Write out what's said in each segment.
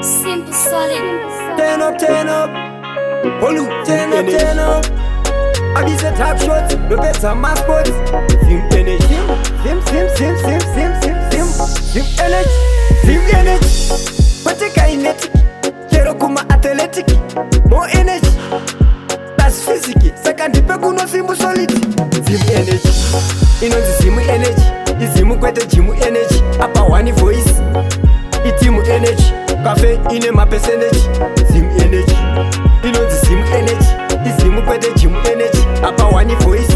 Simple solid. Turn up, Olu, turn up. I be the top shots, the best of my sports. Sim energy, sim energy. Pateka kinetic, kero kuma athletic. More energy, that's physics. Second dipe kuno simple solid. Sim energy, inonzi sim energy. Izimu kwete jimu energy. Upper one voice, itimu energy. Cafe ine ma percentage. Sim energy, inonzi sim energy. Izimu kwete jimu energy. Upper one voice,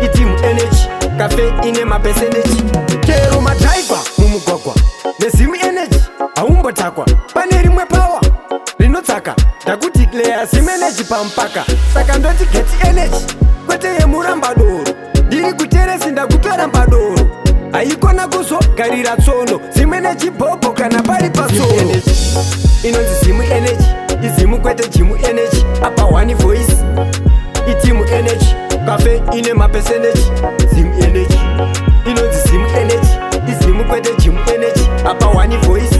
itimu energy. Cafe ine ma percentage. Kero ma driver mumugwagwa nezimu energy aumbotakwa pane rimwe power rinotsaka ndakuti declare sim energy pampaka saka ndoti get energy kwete yemuramba doro ndiri kuteresi ndakutora mbadoro haikona kuzogarira tsono sim energy bhobho kana pari pasoro inonzi zimu energy izimu kwete jimu energy apa one voice itimu energy cafe ine ma percentage sim energy inonzi zimu energy izimu kwete jimu energy apa one voice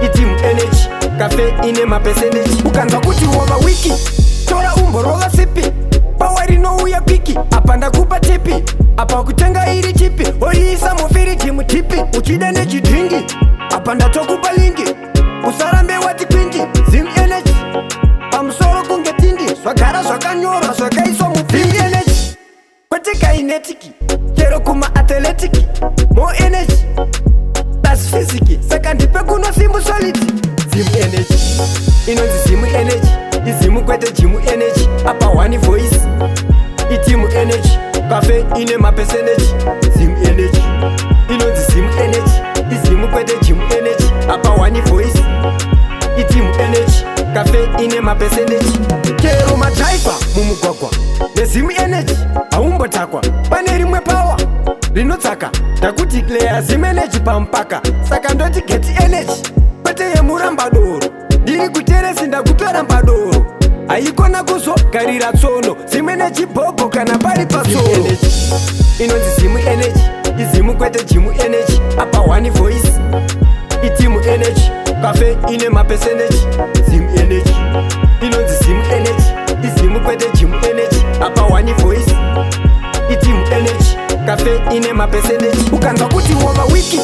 itimu energy cafe ine ma percentage ukanzwa kuti wova wiki tora umborova sipi pawa rinouya kwiki apa ndakupa tipi apa kutenga iri chipi oiisa mufiriji mutipi uchida nechidhingi apa ndatokupa lingi usarambe wati kwingi zim energy pamusoro kunge tindi zvagara zvakanyorwa zvakaiswa muzim energy kwete kainetiki kero kuma athletiki more energy that's physics saka ndipe kuno simple solid zim energy inonzi zimu energy izimu kwete jimu energy apa one voice itimu energy cafe ine ma percentage zim energy inonzi zimu energy izimu kwete jimu energy apa one voice itimu energy cafe ine ma percentage kero ma driver mumugwagwa nezimu energy aumbotakwa pane rimwe power rinotsaka ndakuti declare sim energy pampaka saka ndoti get energy kwete yemuramba doro ndiri kuteresi ndakutora mbadoro haikona kuzogarira tsono sim energy bhobho kana pari pasoro inonzi zimu energy izimu kwete jimu energy apa one voice itimu energy cafe ine ma percentage sim energy inonzi zimu energy izimu kwete jimu energy apa one voice itimu energy cafe ine ma percentage ukanzwa kuti wova wiki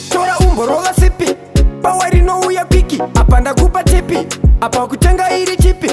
tora umborova sipi pawa rinouya kwiki apa ndakupa tipi apa kutenga iri chipi